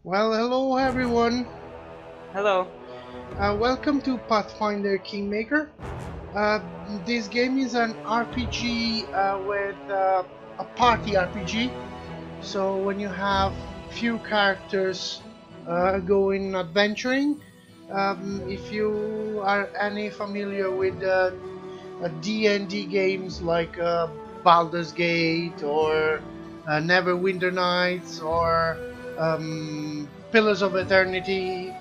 Well, hello everyone. Hello. Welcome to Pathfinder Kingmaker. Uh, this game is an RPG with a party RPG. So when you have few characters going adventuring, if you are any familiar with D&D games like Baldur's Gate or Neverwinter Nights or Pillars of Eternity,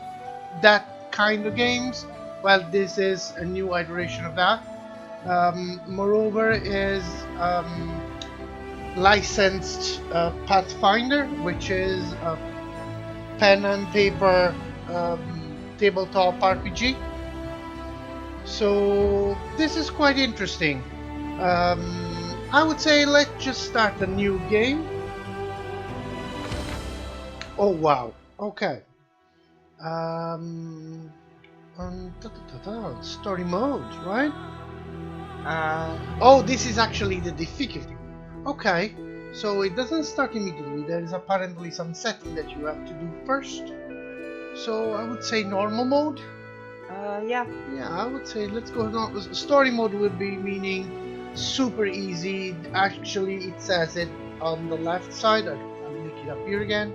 that kind of games. Well, this is a new iteration of that. Moreover, is licensed Pathfinder, which is a pen and paper tabletop RPG. So this is quite interesting. I would say let's just start a new game. Oh wow! Okay. Um, story mode, right? Uh, Oh, this is actually the difficulty. Okay, so it doesn't start immediately. There is apparently some setting that you have to do first. So I would say normal mode. yeah. Yeah, I would say let's go. Story mode would be meaning super easy. Actually, it says it on the left side. I'll make it up here again.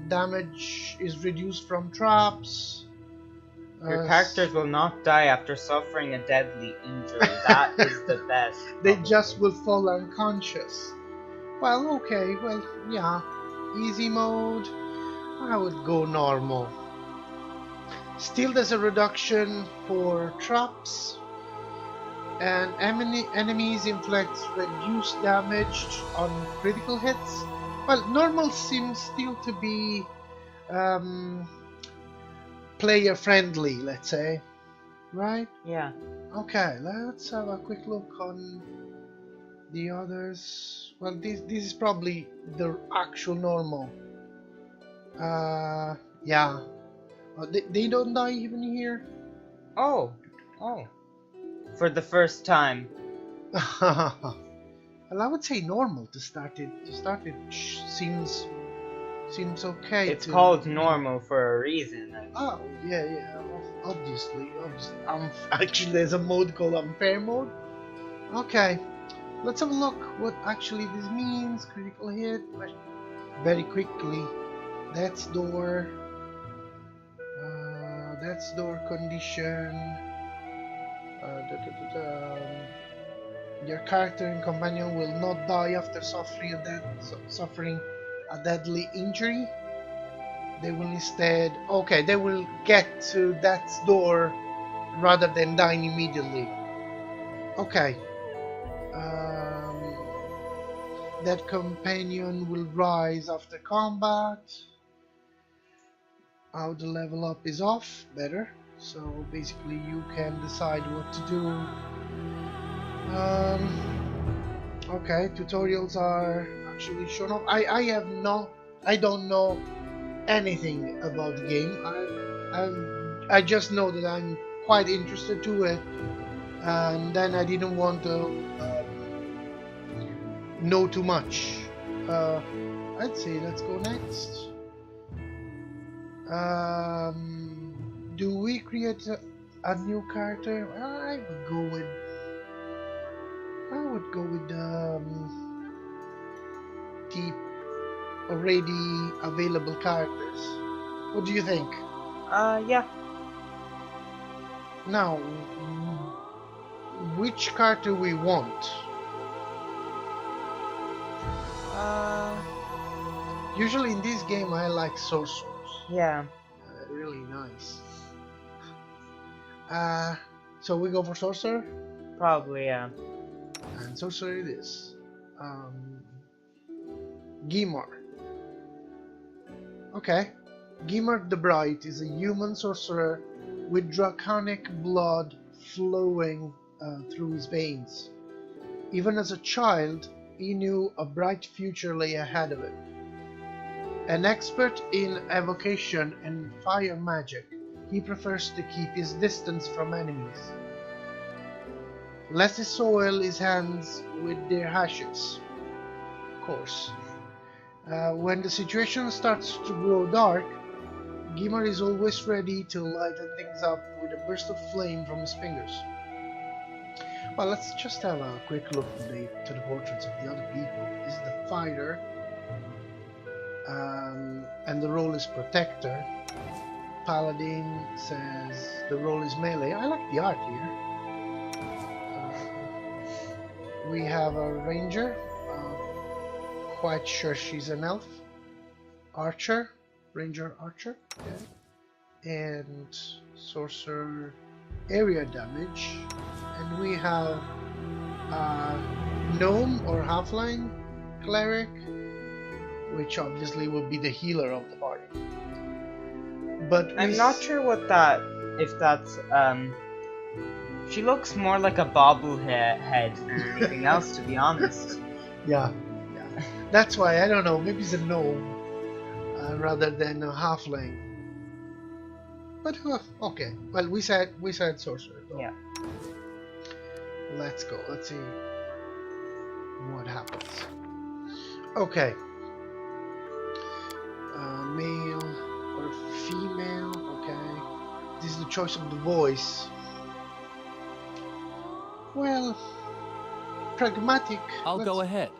Damage is reduced from traps. Your characters will not die after suffering a deadly injury. That is the best. They just will fall unconscious. Well, okay, well, yeah. Easy mode, I would go normal. Still, there's a reduction for traps, and enemies inflict reduced damage on critical hits. Well, normal seems still to be player friendly, let's say, right? Yeah. Okay, let's have a quick look on the others. Well, this is probably the actual normal. Yeah. They don't die even here. Oh. Oh. For the first time. Well, I would say normal to start it. Seems okay. It's called normal for a reason. Oh yeah, yeah. Obviously. Actually, there's a mode called unfair mode. Okay. Let's have a look what actually this means. Critical hit. Very quickly. That's door. That's door condition. Your character and companion will not die after suffering a deadly injury. They will instead, okay, they will get to death's door rather than dying immediately. Okay. That companion will rise after combat. How the level up is off, better. So basically you can decide what to do. Okay, tutorials are actually shown off. I don't know anything about the game. I just know that I'm quite interested to it, and then I didn't want to know too much. I'd say let's go next. Do we create a new character? I would go with the already available characters. What do you think? Yeah. Now, which character we want? Usually in this game I like sorcerers. Yeah. Really nice. So we go for sorcerer? Probably, yeah. And sorcerer it is. Gimar. Okay. Gimar the Bright is a human sorcerer with draconic blood flowing through his veins. Even as a child, he knew a bright future lay ahead of him. An expert in evocation and fire magic, he prefers to keep his distance from enemies, lest he soil his hands with their ashes. Of course. When the situation starts to grow dark, Gimar is always ready to lighten things up with a burst of flame from his fingers. Well, let's just have a quick look to the portraits of the other people. This is the fighter, and the role is protector. Paladin says the role is melee. I like the art here. We have a ranger. Quite sure she's an elf. Archer, ranger archer. Okay. And sorcerer area damage. And we have gnome or halfling cleric, which obviously will be the healer of the party. But I'm not sure what that, if that's, she looks more like a bobblehead than anything else, to be honest. Yeah. That's why, I don't know, maybe it's a gnome rather than a halfling. But, okay. Well, we said sorcerer, though. Yeah. Let's go. Let's see what happens. Okay. Male or female. Okay. This is the choice of the voice. Well, pragmatic. I'll go ahead.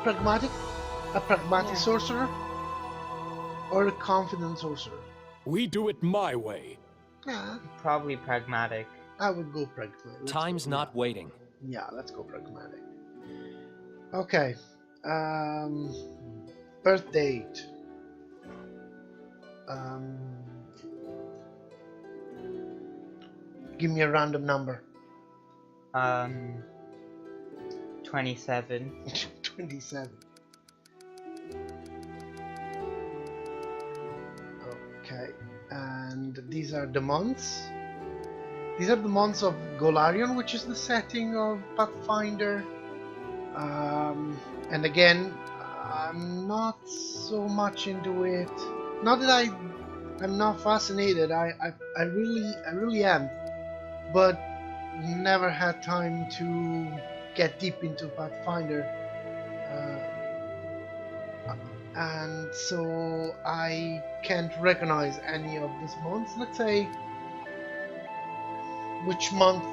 Pragmatic? A pragmatic sorcerer? Or a confident sorcerer? We do it my way. Probably pragmatic. I would go pragmatic. Time's not waiting. Yeah, let's go pragmatic. Okay. Birth date. Give me a random number. 27. 27. Okay. And these are the months. These are the months of Golarion, which is the setting of Pathfinder. And again, I'm not so much into it. Not that I'm not fascinated. I really am. But never had time to get deep into Pathfinder. And so I can't recognize any of these months. Let's say, which month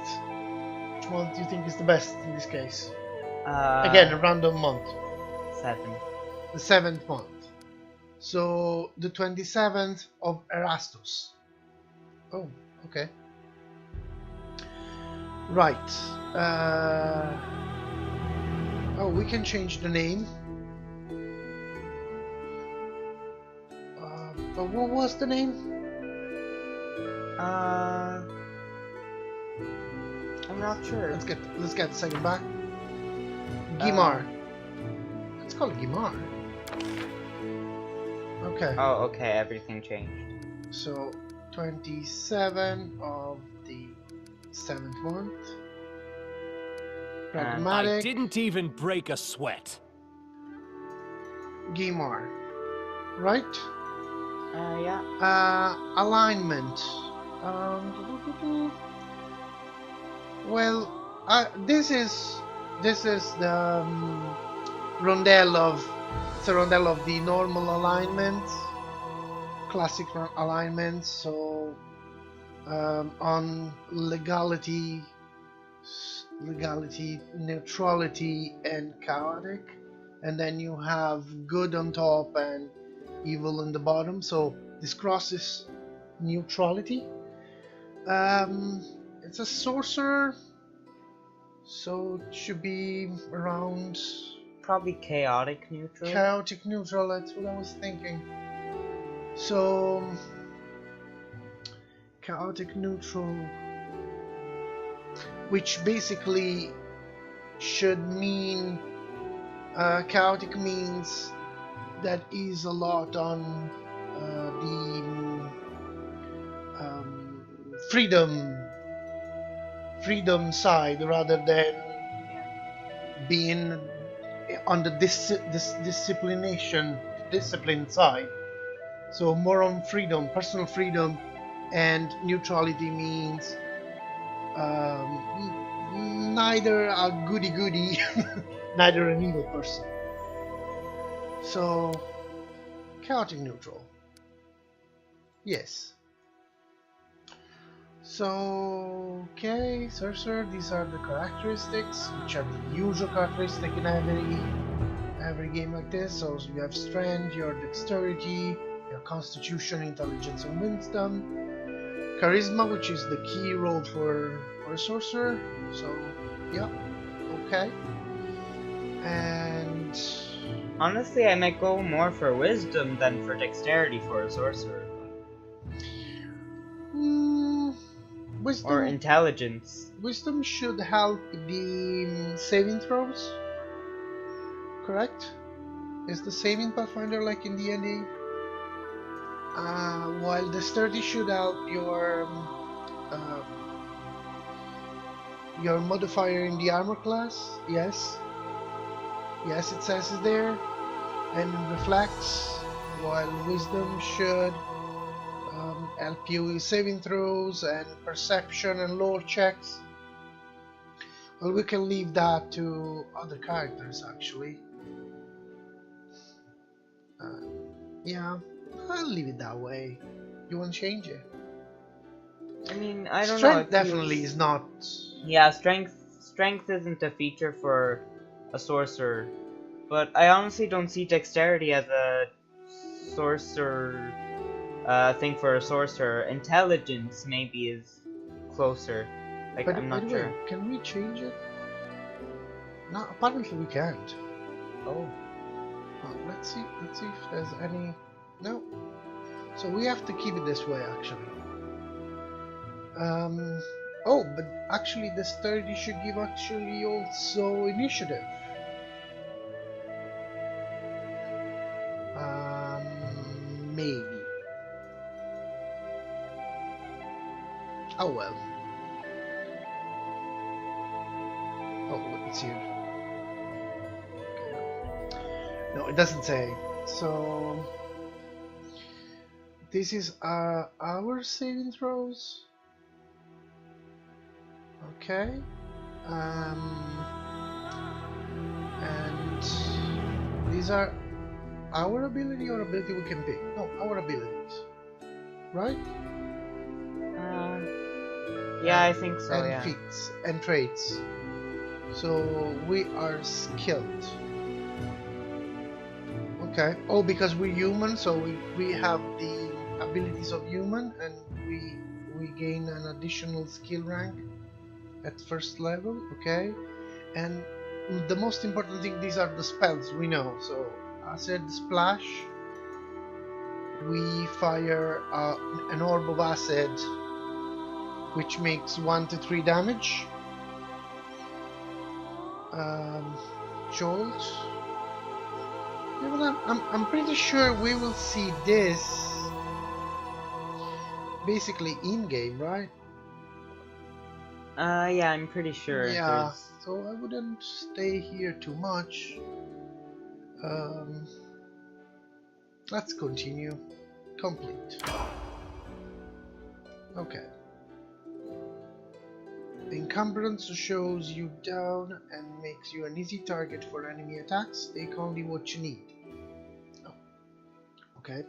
do you think is the best in this case? Again, a random month. 7. The 7th month. So the 27th of Erastus. Oh, okay. Right. Oh, we can change the name. But what was the name? I'm not sure. Let's get the second back. Gimar. Let's call it Gimar. Okay. Oh, okay. Everything changed. So 27 of the 7th month. Pragmatic. I didn't even break a sweat. Gimar. Right? Yeah. Alignment. Well, this is the rondel of the normal alignments, classic alignments. So on legality, neutrality, and chaotic, and then you have good on top and evil on the bottom. So this crosses neutrality. It's a sorcerer, so it should be around Probably chaotic neutral. chaotic neutral. That's what I was thinking. So chaotic neutral, which basically should mean chaotic means that is a lot on the freedom side rather than being on the discipline side. So more on freedom, personal freedom, and neutrality means neither a goody-goody, neither an evil person. So, chaotic neutral. Yes. So, okay, sorcerer, these are the characteristics, which are the usual characteristic in every game like this. So you have strength, your dexterity, your constitution, intelligence, and wisdom. Charisma, which is the key role for a sorcerer. So, yeah, okay. And honestly, I might go more for wisdom than for dexterity for a sorcerer. Wisdom or intelligence. Wisdom should help the saving throws, correct? Is the same in Pathfinder like in D&D? While dexterity should help your modifier in the armor class. Yes, it says it there, and reflects. While wisdom should help you with saving throws and perception and lore checks. Well, we can leave that to other characters actually. Yeah, I'll leave it that way. You won't change it? I mean, I don't know. Strength definitely is not. Yeah, strength isn't a feature for a sorcerer, but I honestly don't see dexterity as a sorcerer thing for a sorcerer. Intelligence maybe is closer. Like, But I'm not anyway, sure. can we change it? No, apparently we can't. Oh. Let's see if there's any. No. So we have to keep it this way actually. Oh, but actually the sturdy should give actually also initiative. Maybe. Oh well. Oh, it's here. No, it doesn't say. So this is our saving throws. Okay. And these are our ability or ability we can pick? No, our abilities. Right? Yeah, I think so, and yeah. feats and traits. So we are skilled. Okay. Oh, because we're human, so we have the abilities of human, and we gain an additional skill rank at first level. Okay. And the most important thing, these are the spells we know. So acid splash. We fire an orb of acid, which makes 1 to 3 damage. Jolt. Yeah, but I'm pretty sure we will see this basically in game, right? Yeah, I'm pretty sure. Yeah. So I wouldn't stay here too much. Let's continue. Complete. Okay. Encumbrance shows you down and makes you an easy target for enemy attacks. Take only what you need. Oh. Okay.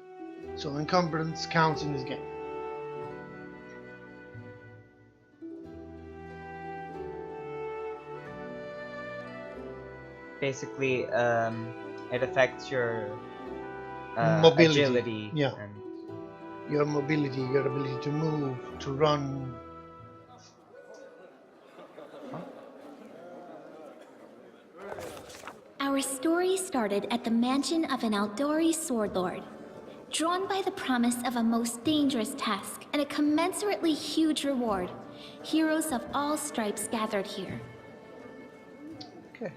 So encumbrance counts in this game. Basically, it affects your mobility. agility. Yeah. And your mobility, your ability to move, to run. Our story started at the mansion of an Aldori sword lord. Drawn by the promise of a most dangerous task and a commensurately huge reward, heroes of all stripes gathered here. Okay.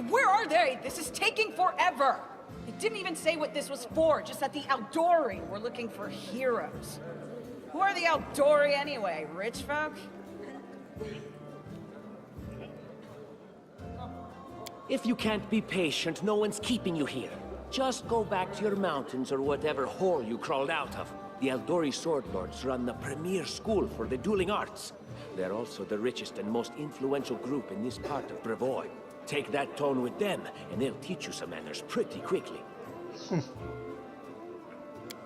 Where are they? This is taking forever! It didn't even say what this was for, just that the Aldori were looking for heroes. Who are the Aldori anyway? Rich folk? If you can't be patient, no one's keeping you here. Just go back to your mountains or whatever hole you crawled out of. The Aldori Sword Lords run the premier school for the dueling arts. They're also the richest and most influential group in this part of Brevoy. Take that tone with them, and they'll teach you some manners pretty quickly.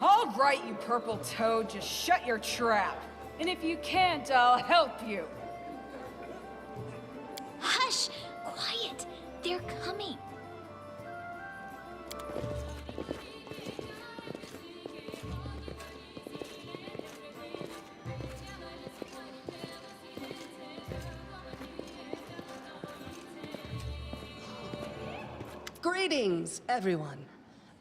All right, you purple toad, just shut your trap. And if you can't, I'll help you. Hush! Quiet! They're coming. Greetings, everyone.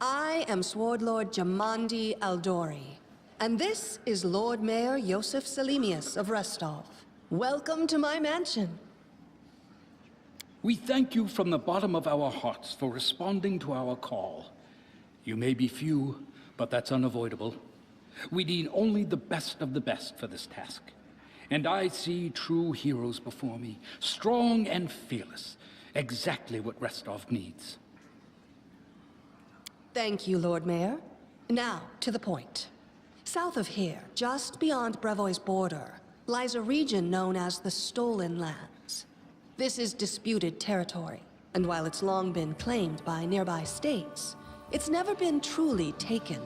I am Sword Lord Jamandi Aldori, and this is Lord Mayor Yosef Selimius of Restov. Welcome to my mansion. We thank you from the bottom of our hearts for responding to our call. You may be few, but that's unavoidable. We need only the best of the best for this task. And I see true heroes before me, strong and fearless, exactly what Restov needs. Thank you, Lord Mayor. Now, to the point. South of here, just beyond Brevoy's border, lies a region known as the Stolen Lands. This is disputed territory, and while it's long been claimed by nearby states, it's never been truly taken.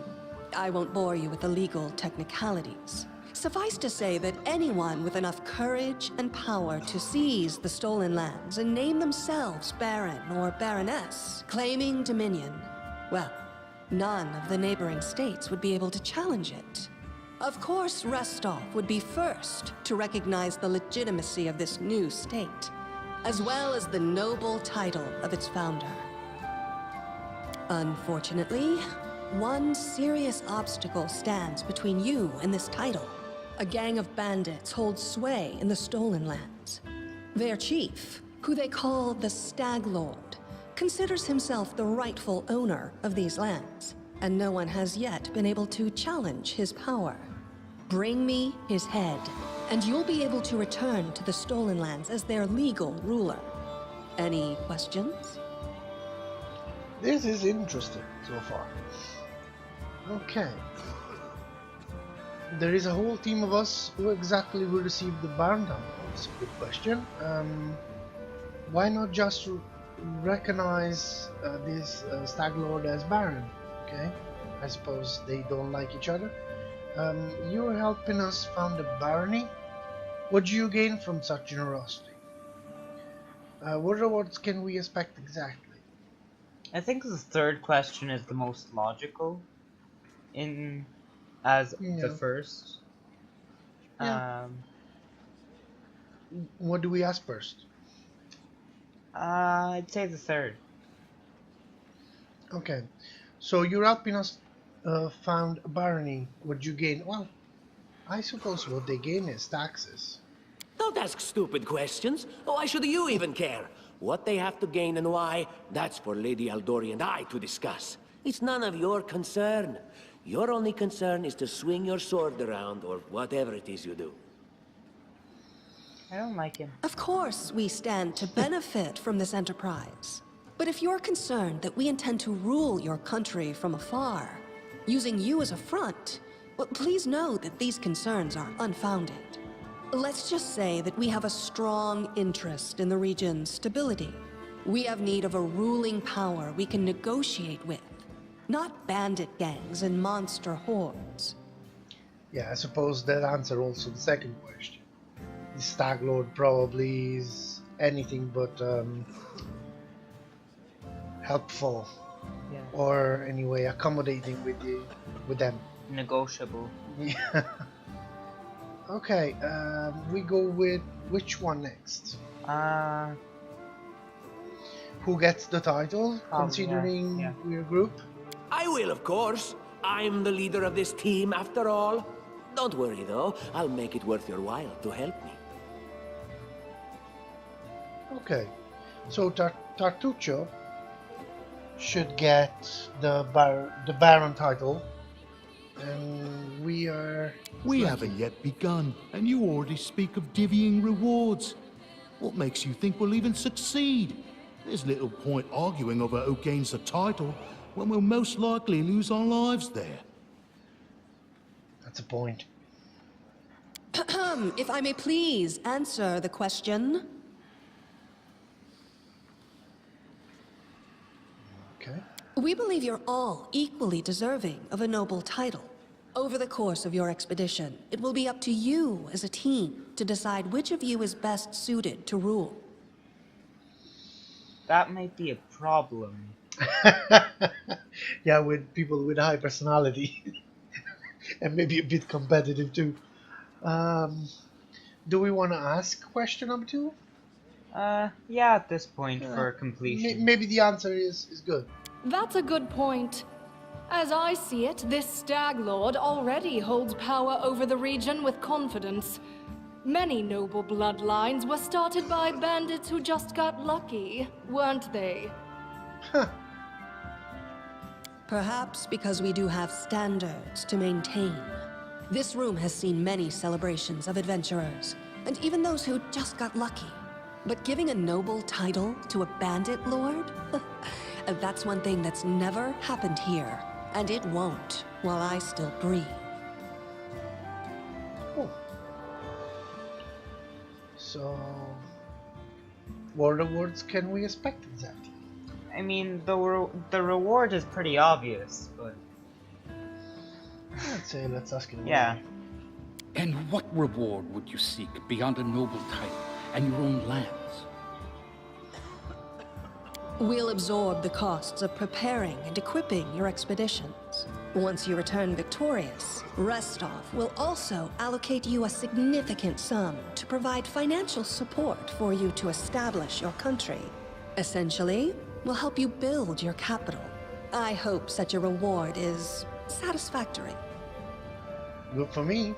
I won't bore you with the legal technicalities. Suffice to say that anyone with enough courage and power to seize the Stolen Lands and name themselves Baron or Baroness, claiming dominion, well, none of the neighboring states would be able to challenge it. Of course, Restov would be first to recognize the legitimacy of this new state, as well as the noble title of its founder. Unfortunately, one serious obstacle stands between you and this title. A gang of bandits holds sway in the Stolen Lands. Their chief, who they call the Stag Lord, considers himself the rightful owner of these lands, and no one has yet been able to challenge his power. Bring me his head, and you'll be able to return to the Stolen Lands as their legal ruler. Any questions? This is interesting so far. Okay. There is a whole team of us. Who exactly will receive the Baron title? That's a good question. Why not just recognize this Stag Lord as Baron? Okay, I suppose they don't like each other. You're helping us found a barony. What do you gain from such generosity? What rewards can we expect exactly? I think the third question is the most logical as the first. Yeah. What do we ask first? I'd say the third. Okay, so you're helping us found a barony. What you gain? Well, I suppose what they gain is taxes. Don't ask stupid questions. Why should you even care? What they have to gain and why, that's for Lady Aldori and I to discuss. It's none of your concern. Your only concern is to swing your sword around, or whatever it is you do. I don't like him. Of course, we stand to benefit from this enterprise. But if you're concerned that we intend to rule your country from afar, using you as a front, well, please know that these concerns are unfounded. Let's just say that we have a strong interest in the region's stability. We have need of a ruling power we can negotiate with, not bandit gangs and monster hordes. Yeah, I suppose that answers also the second question. The Stag Lord probably is anything but helpful, Yeah. or anyway accommodating with them. Negotiable. Yeah. Okay, we go with which one next? Who gets the title, considering yeah. we're a group? I will, of course. I'm the leader of this team, after all. Don't worry, though. I'll make it worth your while to help me. Okay, so Tartuccio should get the Baron title, and we are... We haven't yet begun, and you already speak of divvying rewards. What makes you think we'll even succeed? There's little point arguing over who gains the title when we'll most likely lose our lives there. What's the point? If I may please answer the question. Okay. We believe you're all equally deserving of a noble title. Over the course of your expedition, it will be up to you as a team to decide which of you is best suited to rule. That might be a problem. Yeah, with people with high personality and maybe a bit competitive too. Um, do we want to ask question number two? Yeah, at this point Uh, for completion. maybe the answer is good. That's a good point. As I see it, this Stag Lord already holds power over the region with confidence. Many noble bloodlines were started by bandits who just got lucky, weren't they? Perhaps because we do have standards to maintain. This room has seen many celebrations of adventurers, and even those who just got lucky. But giving a noble title to a bandit lord? That's one thing that's never happened here, and it won't while I still breathe. Oh. So, what awards can we expect exactly? I mean, the reward is pretty obvious, but I'd say let's ask it. yeah. And what reward would you seek beyond a noble title and your own lands? We'll absorb the costs of preparing and equipping your expeditions. Once you return victorious, Restov will also allocate you a significant sum to provide financial support for you to establish your country. Essentially, we'll help you build your capital. I hope such a reward is satisfactory. Good for me.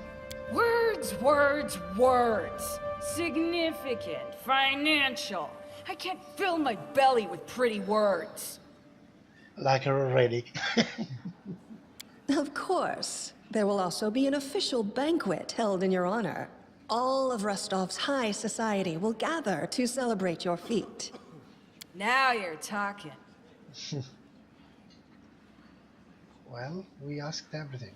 Words, words, words. Significant, financial. I can't fill my belly with pretty words. Like her already. Of course. There will also be an official banquet held in your honor. All of Rostov's high society will gather to celebrate your feat. Now you're talking. Well, we asked everything.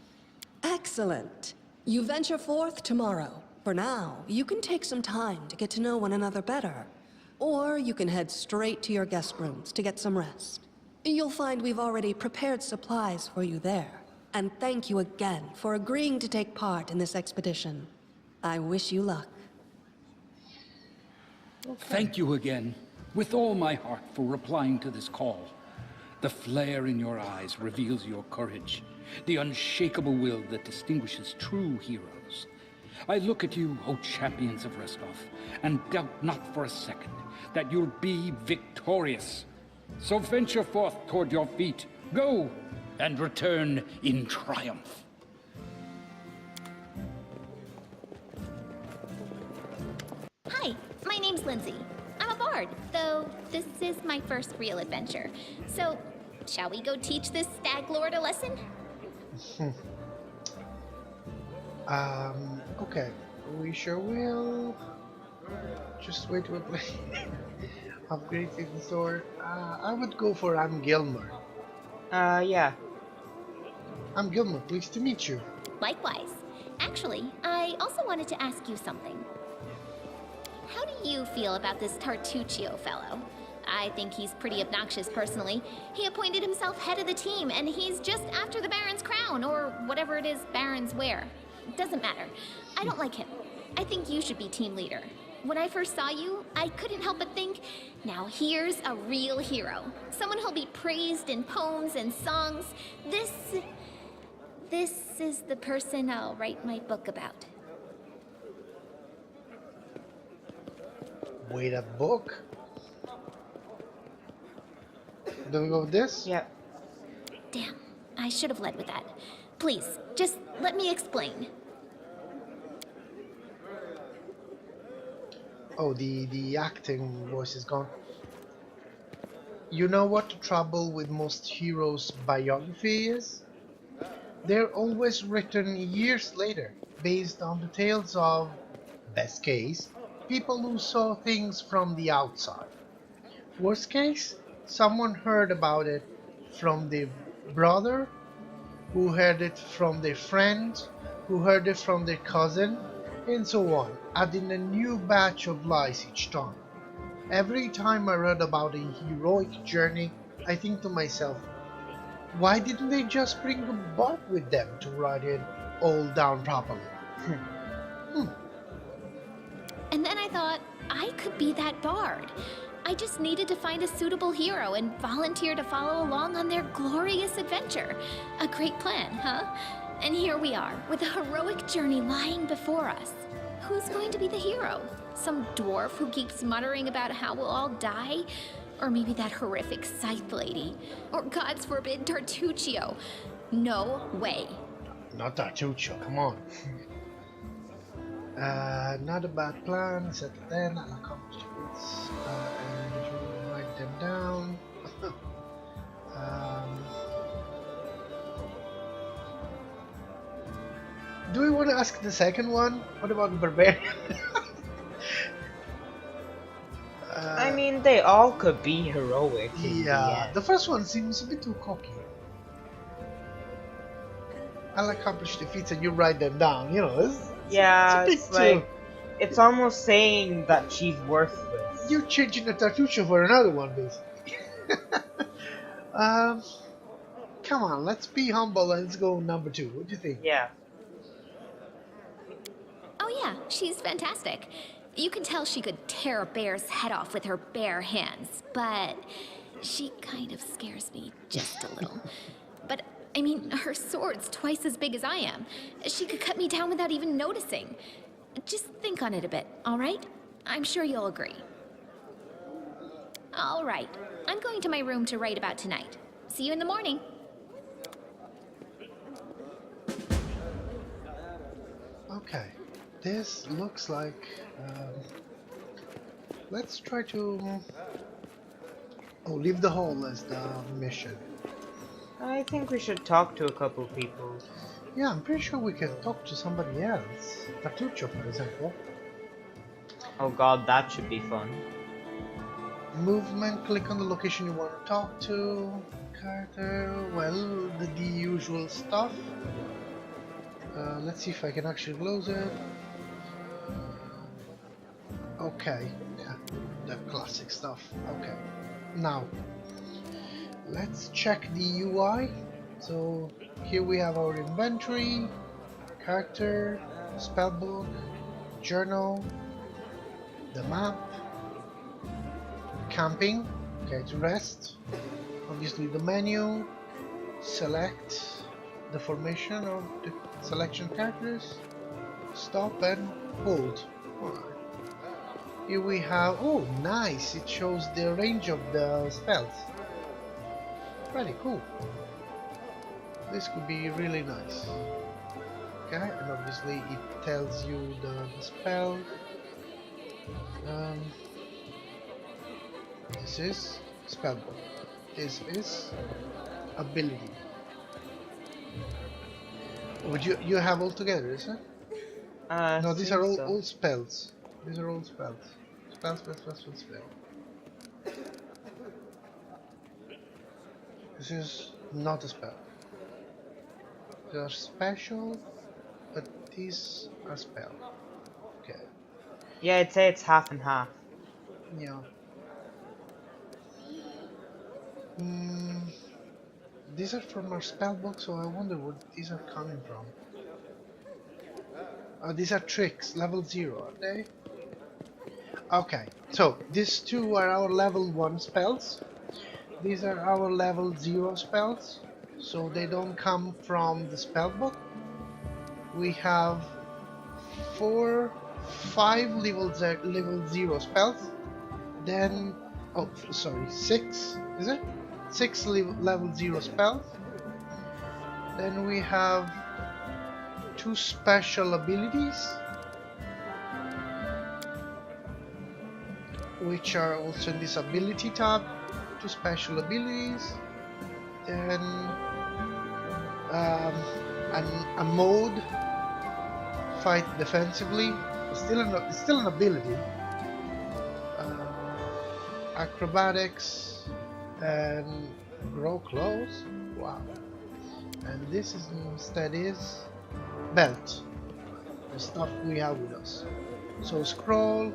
Excellent. You venture forth tomorrow. For now, you can take some time to get to know one another better. Or you can head straight to your guest rooms to get some rest. You'll find we've already prepared supplies for you there. And thank you again for agreeing to take part in this expedition. I wish you luck. Thank you again, with all my heart, for replying to this call. The flare in your eyes reveals your courage, the unshakable will that distinguishes true heroes. I look at you, O champions of Restov, and doubt not for a second that you'll be victorious. So venture forth toward your feet. Go, and return in triumph. Hi, my name's Lindsay. I'm a bard, though this is my first real adventure. So, shall we go teach this stag lord a lesson? Okay. We sure will. Just wait to play. Upgrade the sword. I would go for I'm Gilmer. Yeah. I'm Gilmer, pleased to meet you. Likewise. Actually, I also wanted to ask you something. How do you feel about this Tartuccio fellow? I think he's pretty obnoxious personally. He appointed himself head of the team, and he's just after the Baron's crown, or whatever it is barons wear. Doesn't matter. I don't like him. I think you should be team leader. When I first saw you, I couldn't help but think, now here's a real hero. Someone who'll be praised in poems and songs. This is the person I'll write my book about. Wait, a book? Do we go with this? Yeah. Damn, I should have led with that. Please, just let me explain. Oh, the acting voice is gone. You know what the trouble with most heroes' biography is? They're always written years later, based on the tales of, best case, people who saw things from the outside. Worst case, someone heard about it from their brother, who heard it from their friend, who heard it from their cousin, and so on, adding a new batch of lies each time. Every time I read about a heroic journey, I think to myself, why didn't they just bring a bard with them to write it all down properly? And then I thought, I could be that bard. I just needed to find a suitable hero and volunteer to follow along on their glorious adventure. A great plan, huh? And here we are, with a heroic journey lying before us. Who's going to be the hero? Some dwarf who keeps muttering about how we'll all die? Or maybe that horrific scythe lady? Or gods forbid, Tartuccio? No way. Not Tartuccio, come on. Not a bad plan. Set then I'll accomplish it. And you write them down. Do we want to ask the second one? What about the barbarian? I mean, they all could be heroic. Yeah, the first one seems a bit too cocky. I'll accomplish the feats and you write them down, you know. It's like, it's almost saying that she's worthless. You're changing the Tartuccio for another one, basically. Come on, let's be humble and let's go number 2. What do you think? Yeah. Oh yeah, she's fantastic. You can tell she could tear a bear's head off with her bare hands, but she kind of scares me just a little. But, I mean, her sword's twice as big as I am. She could cut me down without even noticing. Just think on it a bit, all right? I'm sure you'll agree. All right, I'm going to my room to write about tonight. See you in the morning. Okay, this looks like... let's try to... Oh, leave the hall as the mission. I think we should talk to a couple people. Yeah, I'm pretty sure we can talk to somebody else. Tartuccio, for example. Oh god, that should be fun. Movement, click on the location you want to talk to. Character, well, the usual stuff. Let's see if I can actually close it. Okay, yeah, the classic stuff. Okay, now let's check the UI. So here we have our inventory, character, spellbook, journal, the map, camping, okay, to rest, obviously the menu, select the formation of the selection characters, stop and hold. Alright. Here we have, oh nice, it shows the range of the spells. Very cool. This could be really nice. Okay, and obviously it tells you the spell. This is spellbook. This is ability. Would you have all together, is it? No, these are all spells. These are all spells. Spell. This is not a spell. They are special, but these are spell. Okay. Yeah, I'd say it's half and half. Yeah. These are from our spell book, so I wonder what these are coming from. These are tricks, level 0, are they? Okay, so these two are our level 1 spells. These are our level 0 spells, so they don't come from the spell book. We have 5 level 0 spells. Then, oh sorry, 6, is it? 6 level 0 spells. Then we have 2 special abilities, which are also in this ability tab. 2 special abilities. Then a mode, fight defensively. It's still an ability. Acrobatics and grow close. Wow. And this is instead is belt, the stuff we have with us. So scroll,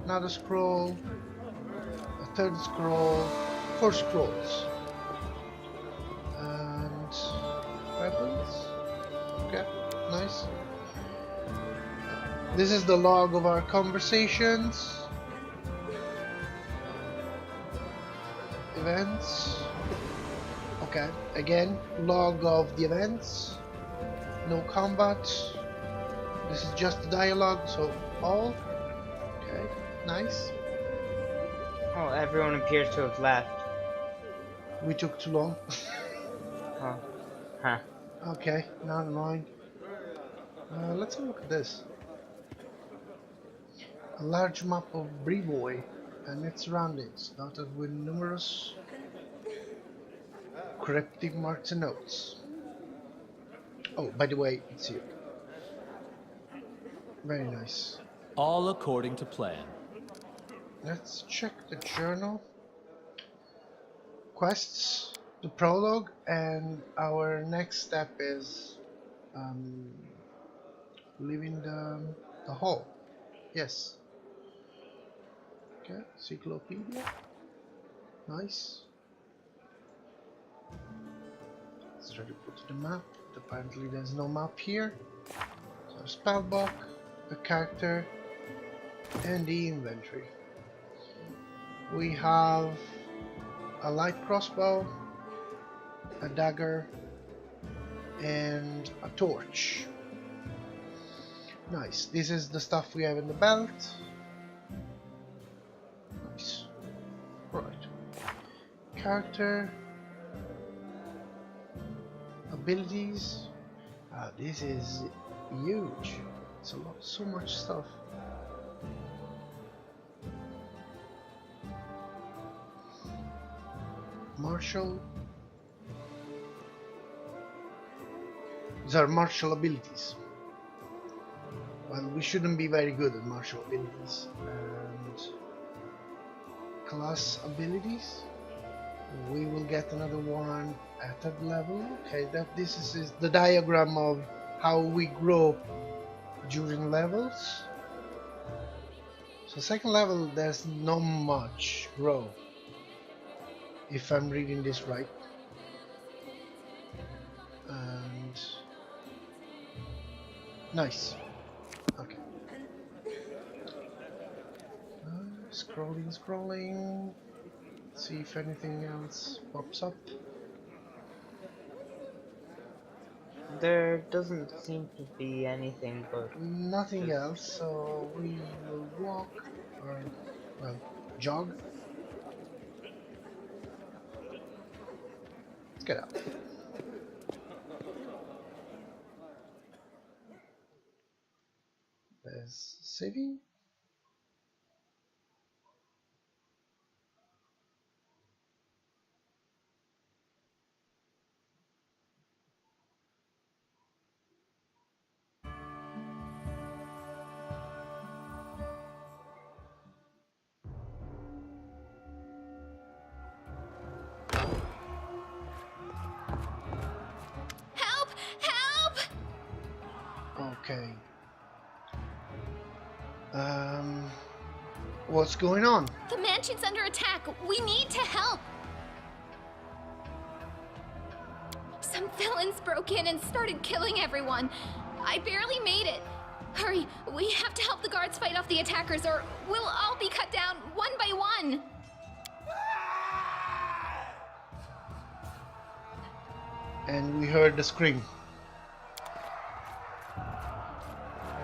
another scroll, a third scroll, 4 scrolls, and weapons. Okay, nice. This is the log of our conversations, events. Okay, again, log of the events. No combat. This is just the dialogue, so all. Okay, nice. Oh, everyone appears to have left. We took too long. Oh, huh. Okay, never mind. Let's have a look at this. A large map of Brevoy and its surroundings, dotted with numerous cryptic marks and notes. Oh, by the way, it's here. Very nice. All according to plan. Let's check the journal. Quests, the prologue, and our next step is leaving the hall. Yes. Okay, Cyclopedia. Nice. Let's try to put the map. Apparently there's no map here. So spellbook, the character, and the inventory. We have a light crossbow, a dagger, and a torch. Nice. This is the stuff we have in the belt. Nice. Right. Character. Abilities. This is huge. It's a lot, so much stuff. Martial. These are martial abilities. Well, we shouldn't be very good at martial abilities. And class abilities. We will get another one at that level. Okay, this is the diagram of how we grow during levels. So second level, there's not much grow, if I'm reading this right. And nice. Okay. Scrolling. See if anything else pops up. There doesn't seem to be anything but Nothing else, so we will walk or, well, jog. Let's get out. There's city. Help! Help! Okay. What's going on? The mansion's under attack. We need to help. Some villains broke in and started killing everyone. I barely made it. Hurry, we have to help the guards fight off the attackers or we'll all be cut down one by one. And we heard the scream.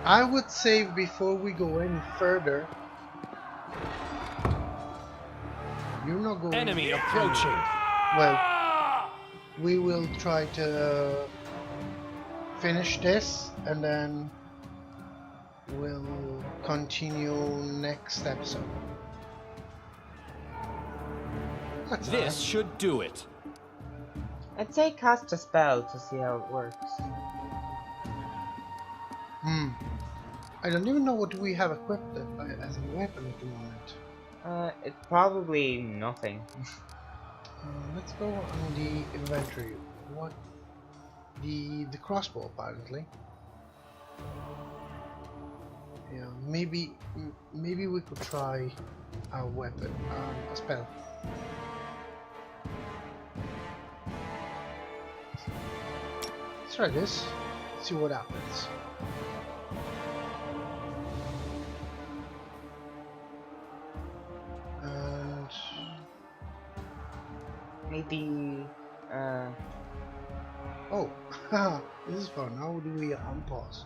I would say before we go any further, you're not going. Enemy approaching. Well, we will try to finish this and then we'll continue next episode. That's This nice. should do it. I'd say cast a spell to see how it works. I don't even know what we have equipped as a weapon at the moment. It's probably nothing. Let's go on the inventory. What? The crossbow apparently. Yeah, maybe we could try a weapon, a spell. Let's try this. See what happens. And Maybe, oh, this is fun. How do we unpause?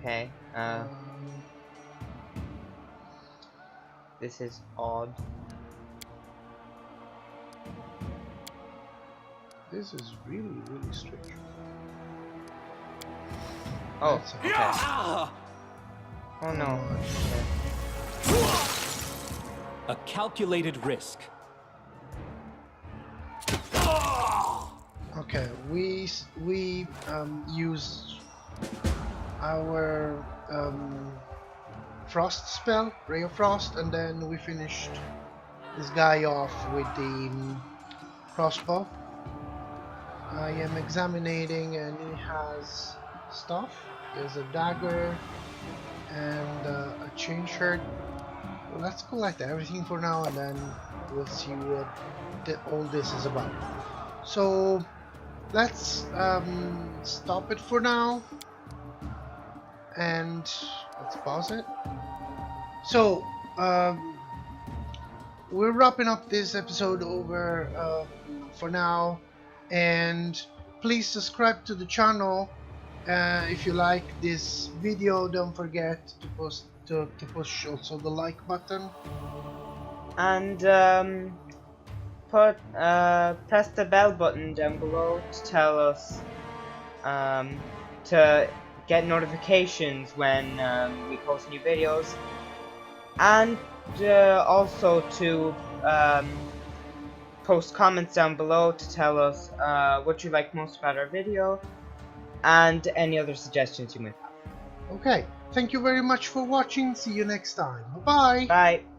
okay, this is odd. This is really strange. Oh, That's okay. Ah! Oh no. A calculated risk. Okay, we used our frost spell, Ray of Frost, and then we finished this guy off with the crossbow. I am examining, and he has stuff. He has a dagger and a chain shirt. Well, let's collect everything for now, and then we'll see what all this is about. So let's stop it for now, and let's pause it. So we're wrapping up this episode over for now, and please subscribe to the channel if you like this video. Don't forget to push also the like button, And press the bell button down below to tell us to get notifications when we post new videos, and also to post comments down below to tell us what you like most about our video and any other suggestions you might have. Okay, thank you very much for watching. See you next time. Bye bye. Bye.